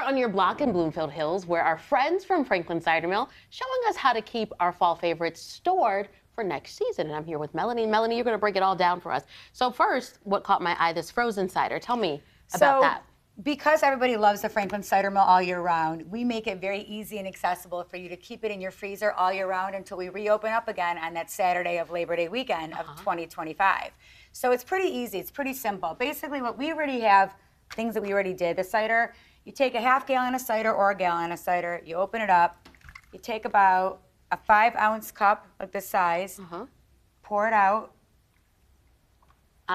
We're on your block in Bloomfield Hills where our friends from Franklin Cider Mill showing us how to keep our fall favorites stored for next season. And I'm here with Melanie. Melanie, you're going to break it all down for us. So first, what caught my eye, this frozen cider. Tell me about that. Because everybody loves the Franklin Cider Mill all year round, we make it very easy and accessible for you to keep it in your freezer all year round until we reopen up again on that Saturday of Labor Day weekend of 2025. So it's pretty easy. It's pretty simple. Basically, what we already have, things that we already did, the cider, you take a half gallon of cider or a gallon of cider, you open it up, you take about a 5-ounce cup, like this size, pour it out.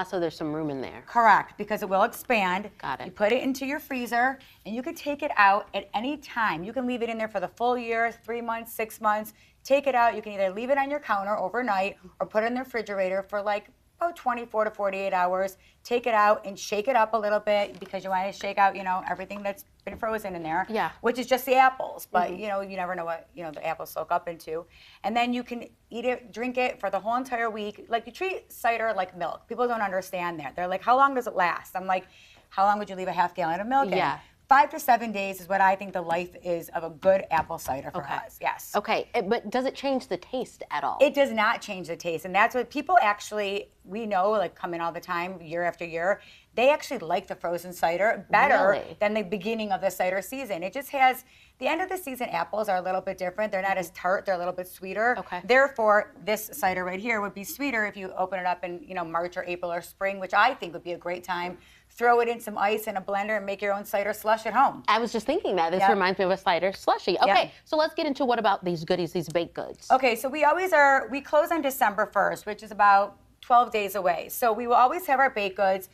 So there's some room in there. Correct, because it will expand. Got it. You put it into your freezer, and you can take it out at any time. You can leave it in there for the full year, 3 months, 6 months. Take it out. You can either leave it on your counter overnight or put it in the refrigerator for like about 24 to 48 hours. Take it out and shake it up a little bit because you want to shake out, everything that's been frozen in there. Yeah. Which is just the apples, but you never know what, the apples soak up into. And then you can eat it, drink it for the whole entire week. Like you treat cider like milk. People don't understand that. They're like, how long does it last? I'm like, how long would you leave a half gallon of milk in? Yeah. 5 to 7 days is what I think the life is of a good apple cider for us. Yes. Okay, but does it change the taste at all? It does not change the taste, and that's what people actually, we know, like come in all the time, year after year, they actually like the frozen cider better than the beginning of the cider season. It just has, the end of the season apples are a little bit different. They're not as tart, they're a little bit sweeter. Okay. Therefore, this cider right here would be sweeter if you open it up in, March or April or spring, which I think would be a great time. Throw it in some ice in a blender and make your own cider slush at home. I was just thinking that. This reminds me of a cider slushy. Okay, so let's get into what about these goodies, these baked goods? Okay, so we close on December 1st, which is about 12 days away. So we will always have our baked goods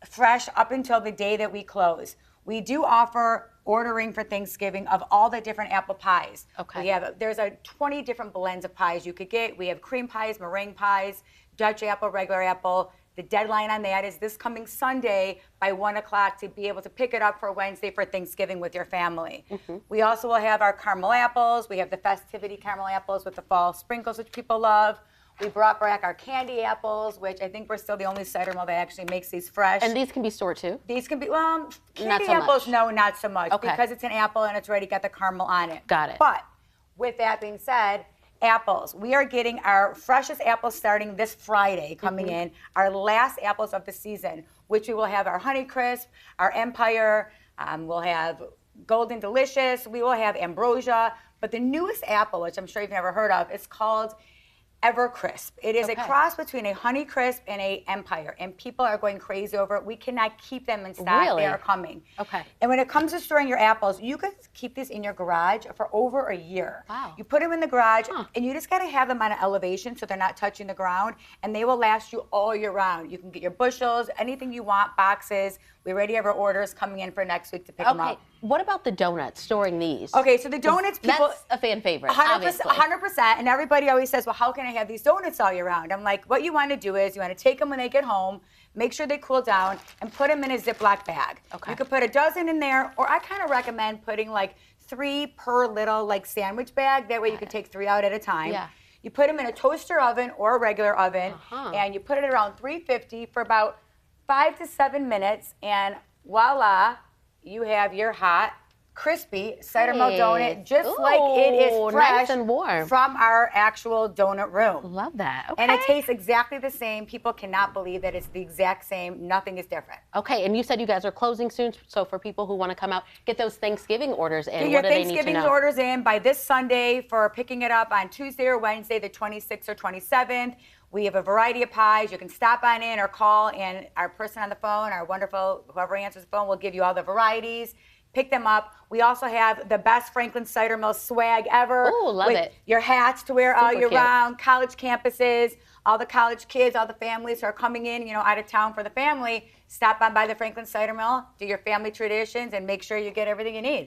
fresh up until the day that we close. We do offer ordering for Thanksgiving of all the different apple pies. Okay. There's 20 different blends of pies you could get. We have cream pies, meringue pies, Dutch apple, regular apple. The deadline on that is this coming Sunday by 1 o'clock to be able to pick it up for Wednesday for Thanksgiving with your family. We also will have our caramel apples. We have the festivity caramel apples with the fall sprinkles, which people love. We brought back our candy apples, which I think we're still the only cider mill that actually makes these fresh. And these can be stored too? These can be, candy not so apples, much. no, not so much. Okay. Because it's an apple and it's already got the caramel on it. Got it. But with that being said, apples. We are getting our freshest apples starting this Friday coming in, our last apples of the season, which we will have our Honey Crisp, our Empire, we'll have Golden Delicious, we will have Ambrosia, but the newest apple, which I'm sure you've never heard of, is called Evercrisp. It is a cross between a Honey Crisp and a Empire, and people are going crazy over it. We cannot keep them in stock. Really? They are coming. Okay. And when it comes to storing your apples, you can keep these in your garage for over a year. Wow. You put them in the garage, and you just got to have them on an elevation so they're not touching the ground, and they will last you all year round. You can get your bushels, anything you want, boxes. We already have our orders coming in for next week to pick them up. What about the donuts, storing these? Okay, so the donuts, people... That's a fan favorite, 100%, obviously. 100%, and everybody always says, well, how can I have these donuts all year round? I'm like, what you want to do is you want to take them when they get home, make sure they cool down, and put them in a Ziploc bag. Okay. You could put a dozen in there, or I kind of recommend putting like 3 per little like sandwich bag. That way you can take 3 out at a time. Yeah. You put them in a toaster oven or a regular oven, and you put it around 350 for about 5 to 7 minutes, and voila, you have your hot, crispy cider mill donut, just like it is fresh nice and warm from our actual donut room. Love that. Okay. And it tastes exactly the same. People cannot believe that it's the exact same. Nothing is different. Okay, and you said you guys are closing soon, so for people who want to come out, get those Thanksgiving orders in. Get your what do they need to Thanksgiving know? orders in by this Sunday for picking it up on Tuesday or Wednesday, the 26th or 27th. We have a variety of pies. You can stop on in or call, and our person on the phone, our wonderful, whoever answers the phone, will give you all the varieties. Pick them up. We also have the best Franklin Cider Mill swag ever. Ooh, love with it. Your hats to wear all Super year cute. round, college campuses, all the college kids, all the families who are coming in, out of town for the family. Stop on by the Franklin Cider Mill, do your family traditions, and make sure you get everything you need.